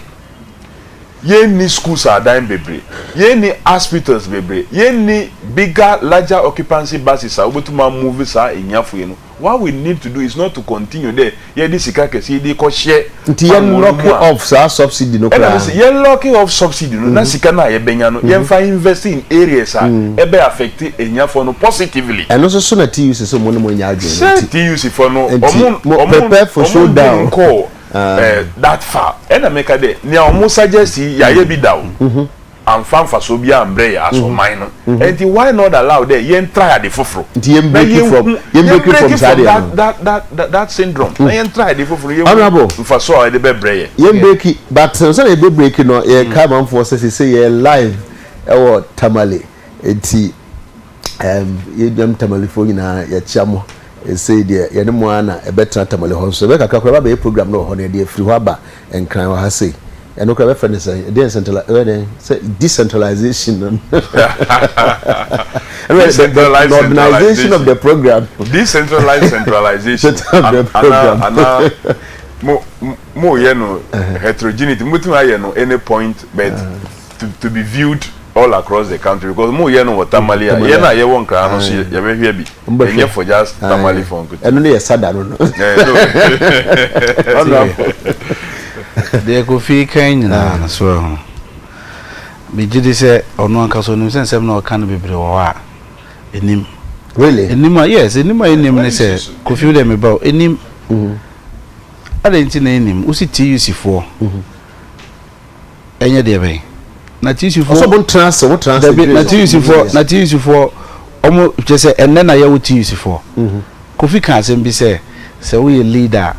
ye ni schools are dying bebre ye ni hospitals bebre ye ni bigger larger occupancy bases are obetuma move sa enyafo ye no what we need to do is not to continue there ye di sika kesi di ko share locking off sa subsidy no kra ye locking off subsidy no na sika na ye benya no ye mfa invest in areas ebe affect enyafo no positively and also so na TUC so mo no mo nya agent TUC for no prepare for showdown that far and make a day near almost suggest ya be down and fan for so be umbrella as or minor and why not allow the yen try the fufro that syndrome yen try the fufro honorable for so the bebre yen break but so e be break no e come am for say ye live e tamale enti yedam tamale fo nyina ye chiamo e say de ye ne mo ana e betra tamale ho so be kakra ba be program no ho ne de free ho ba enkran wa ha say and okay, my friend say decentralization. Organization of the program. Decentralized centralization. More heterogeneity. Any point, but to be viewed all across the country because more what Tamalia. You won't cry. You be here for just Tamale phone. And only a sad de ko fi kan na so be gidi se ono anka so nim sensem na o kan bebre wo a enim really enim yes enim ne se ko fi de me ba enim adenti na enim usi TUC4 enye de be na TUC4 so bon transfer what transfer na TUC4 omo je se enne na ya wo TUC4 ko fi kan asem bi se we leader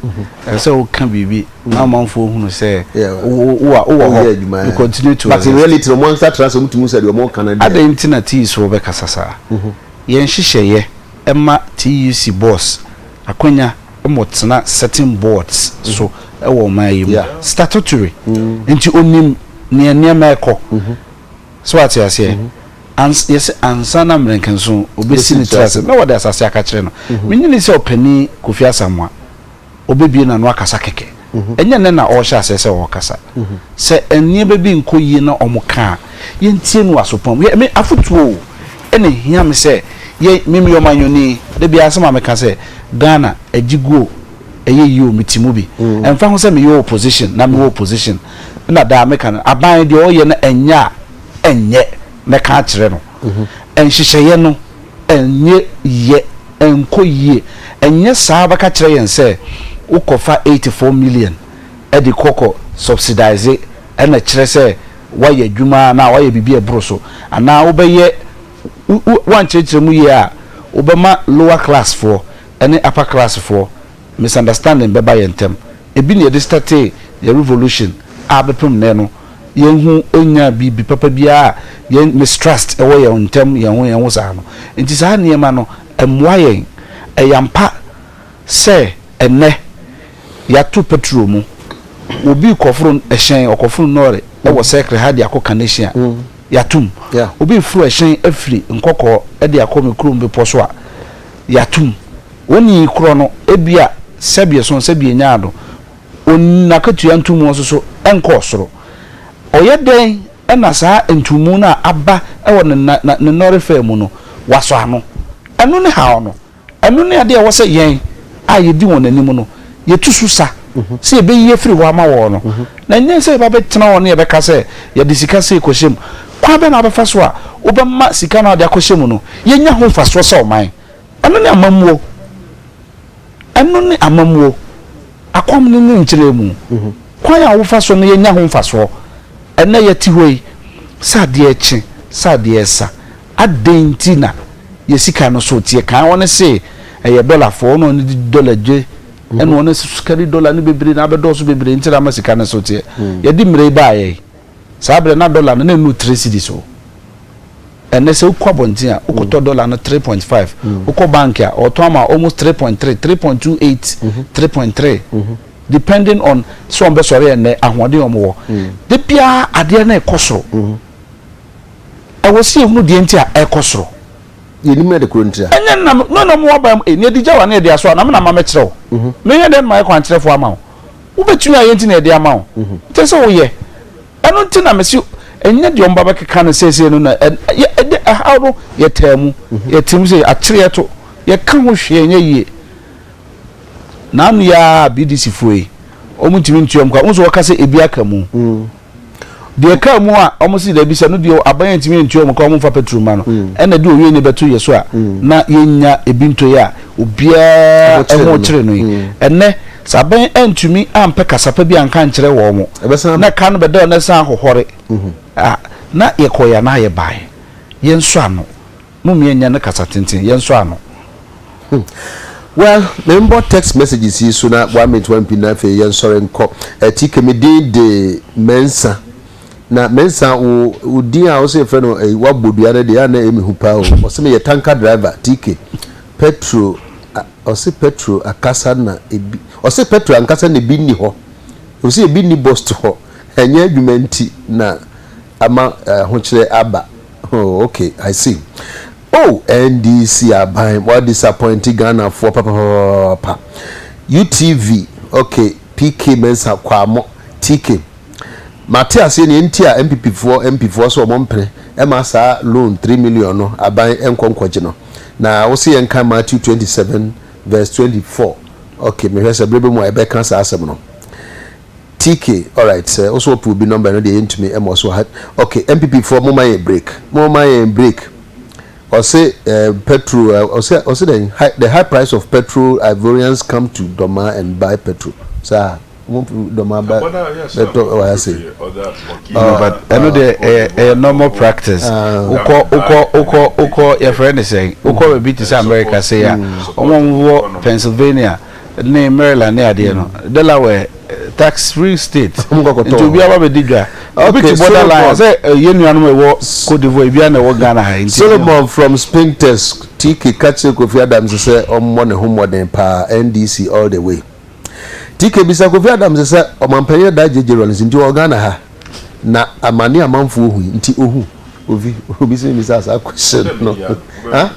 so we can be amanfo hunu say we continue to but in reality the monster transfer mutumu say the more Canada adenti na TUC ro be kasasa yen hihye emma TUC boss akonya emotena certain boards so e wo mayim statutory enti onim ne ma ekọ so what you say yes ansana mrenken so obesi ni trust na wada asase aka kire no menyini se opani Kofi Asamoah obebie na no akasa keke enye ne na o hya asese o kasa se enie bebi nkoyi na omuka yentie no asopom me afutuo ene hia me se ye mimi yomanyoni de bia asema meka se Ghana agiguo eye yi o mitimu bi emfa ho se me yo opposition na me opposition na da meka aban de o ye na enye meka kire no enhyehyeye no enye ye enkoyie enye saa baka kire yen se ukofa 84 million edi koko subsidize ena kire se waye adwuma na waye bibie broso ana obeye wan kire mu ye a obema lower class for any upper class for misunderstanding beba yentem ebi ne de start ye revolution abepem ne no yenhu onya bibi papa bia yen mistrust ewo ye ntem yenhu sa no nti sa niema no emwa yen eyampa se enne ya to petrol mu obi kofuru ehyen okofuru nore ewo secret hadi akoka nation yatum obi furu ehyen afri nkoko e de akomi krum be poso a yatum woni kro no ebia sebie so sebie nyaado onakatu antum wo so enkosoro oyeden ena saa entumu na aba ewo ne nore fam no waso ano enu ne ha ono enu ne ade e wo se yen a yedi won anim no yetusu sa se ebe ye free ho ama wo no na nyen se ba betena won ye beka se ye de sika se kohyem kwa be na abefa so a obemma sika na de akohyem no ye nya ho fa so se o man enu ne amamuo akom ne nkyere mu kwa ya wo fa so no ye nya ho fa so ena yeti hoi sade echi sade esa adentina yesika no so tie kan won se eye dollar for no ni dollar je eno won se sukari dollar ni bebre na bedo so bebre ntira ma sika no so tie ye di mre ba ye sabre na dollar no na nu 3 cedis so ene se ukwa bontin a ukoto dollar no 3.5 uko bank a otoma almost 3.3 3.28 3.3 depending on so on be sorry and ahwode omwo de bia ade na ekosoro e wo se ehunu de ntia ekosoro ye ni me de krontia enya na no mo ba eni edi jawa na edi aso na me na ma me kire wo me ye den ma ekwan kirefo ama wo betunu ayenti na edi ama wo nte se wo ye eno nti na me si enya de omba ba keka na sese no na hawro ye temu ye timu se akire to ye ka ho hwe enya yie nanu ya BDC foi omutimi ntuam kwa unso wakase ebi aka mu de ka mu a omusi da bi se no de aban ntimi ntuam kwa omfa petrol ma no ena de owie ne beto yeso a na yenya ebi ntoye a obia emo kire no enne saben entumi ampe kasapa bi anka nkyere wo mo na ka no beda na san hohore na yekoya na ye bai yenso ano mum yenya na kasa tenten yenso ano well member text messages yi so na 1.1 na fe yenso renko tikemedi de mensa na mensa o din a o se fe no wa bodua na de ya na emihu pa o se me ye tanker driver tk petro o se petro akasa na ebi o se petro ankasa na bi ni ho o se ebi ni boss ho enye adwumenti na ama hochire aba. Oh, okay, I see. Oh, NDC are buying what disappointing Ghana for papa. UTV, okay, PK Mensa Kwamo, TK. Matthias in India MP4 so mompre. Emasa loan 3 million no abai enkonkwagino. Na wo see enka Matthew 27 verse 24. Okay, me hwese brebe mo ebe kan sa asem no. TK, all right, sir. Also, will be number no dey into me. Also had okay. MPP for more break. Or say petrol. Or say the high price of petrol. Ivorians come to Doma and buy petrol. Sir, Doma buy petrol. Oh, I say. But I know the normal practice. Uko. Your friend is saying. Uko be to America say ya. Pennsylvania, name Maryland near the Delaware. Tax-free state. To be able to do that. Okay, borderline. Say Koduah Solomon from Spintex. TK Kache Kofi Adams say money home than pa NDC all the way. TK bisa Kofi Adams say omanpenye da jeje rollins into Ghana ha. Na amani amanfo hu nti ohu. Obi say me say question no. Huh?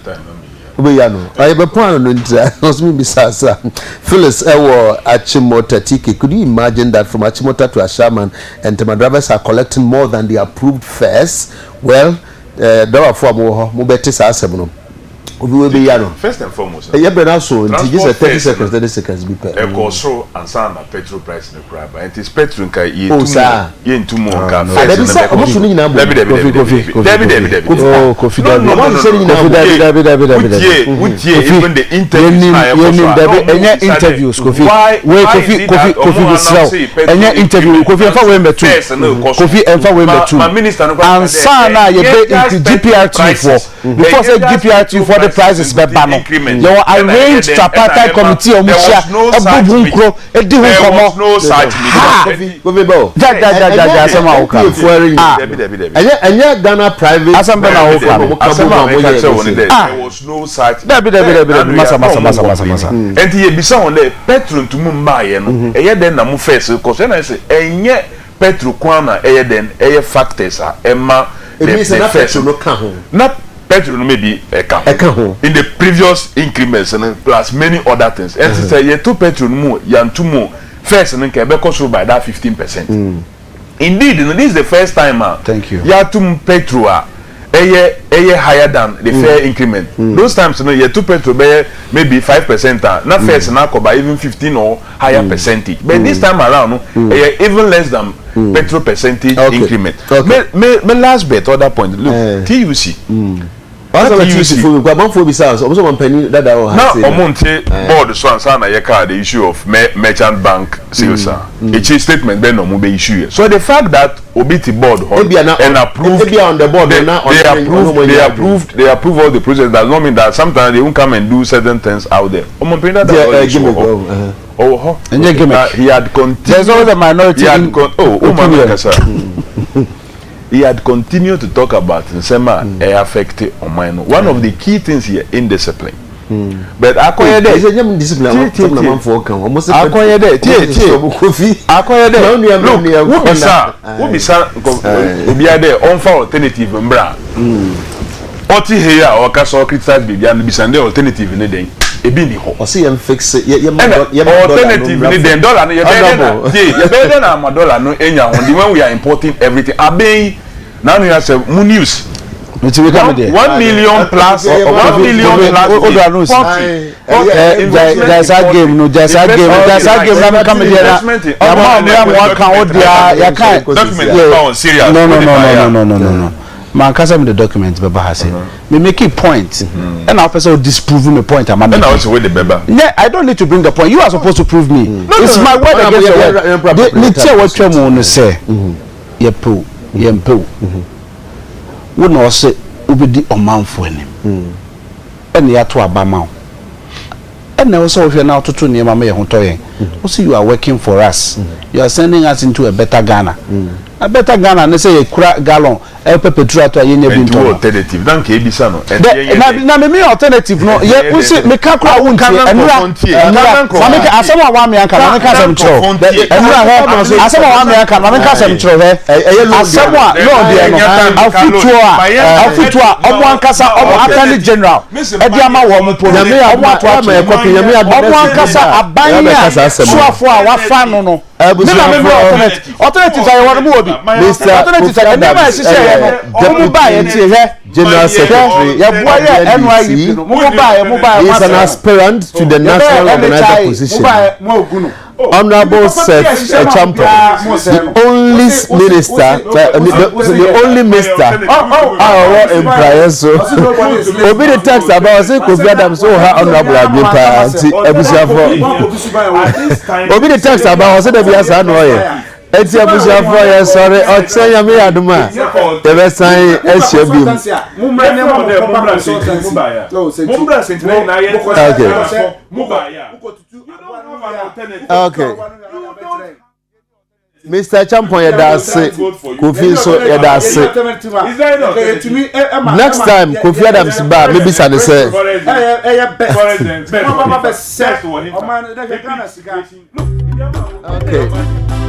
Obeyano ayebe plan no ntia osmi bisasa Phyllis ewo Achimota TK. Could you imagine that from Achimota to Ashaman and Tema drivers are collecting more than the approved fares? Well, there are four more betis asem no. First and foremost, yeah, but also just 30 seconds be paid. Also, and some petrol price in the crab, and it is petrol ka ye two more ka. Even the interviews Kofi interview Kofi enfa we metu Kofi enfa we metu and sana ye be GPR2 for before say GPR2 for the prices be bano you arrange tripartite committee omusha ebubunkro edi hu komo no such ja sama oka anya Ghana private asamba na oka there was no such masa and ye bisa on the petrol ntumu mbaye no eye den na mu first because na say enye petrol kwana eye den eye factors a ema the first no ka ho na petrol maybe in the previous increments and plus many other things and say ye two petrol mu yantumu first and ke be cost by that 15%. Indeed, this is the first time thank you ya tum petrol eye higher than the fair increment. Those times ye two petrol be maybe 5% na first na ko by even 15 or higher percentage, but this time around even less than petrol percentage increment. Me last bet other point look TUC TUC board so and na the issue of merchant bank sales a statement then no be issue. So the fact that Obiti board and approved on the board they approve all the process does not mean that sometimes they won't come and do certain things out there. He had continued. There's always a minority. He had continued to talk about Nsema affected on mine. One of the key things here, indiscipline. But acquire that discipline. Acquire that. Alternative Oti here or castle criticize baby and be send alternative in the day. Ebi ni ho. O see em fix alternative ni den dollar no ye better na ma dollar no enya ho when we are importing everything. Abey now you have mu news. 1 million plus 1 million plus there's a game no there's a game na come there na ya can serious no man kasa me the document beba ha say me make a point and now person disprove me point am and also with the beba yeah I don't need to bring the point you are supposed to prove me it's my word against your word the tell what you want to say ye po wo no say obedi omanfo anim and ya to abama and now so if you now to near mama ho to yen also you are working for us you are sending us into a better Ghana a better Ghana na say kura gallon petrol to yen bi nto alternative dan ka ebisa no na me alternative no ye we say me ka kura won tie enura ma me ka asema wa me anka ma me ka asem chiro enura he asema wa me anka ma me ka asem chiro he asema no de no afutua omo ankasa omo attorney general e di ama wo mo po na me omo atoa ma e kopi ya me omo ankasa abanya suafo a wa fa no no alternative I want to move Mr. Alternative never say omo ba ye tie he General Secretary ya boy NYP he is an aspirant to the national organizer position. Honorable Seth Champion, the only minister, the only minister our employer so obi the text about say Kofi Adams so her honorable Abipa ebusiafo obi the text about say the biasa no ye eti ebusiafo ye sorry o chen yame aduma the best sign SHB okay Mr. Champion yedase Kofi so yedase next time Kofi Adams ba maybe say say okay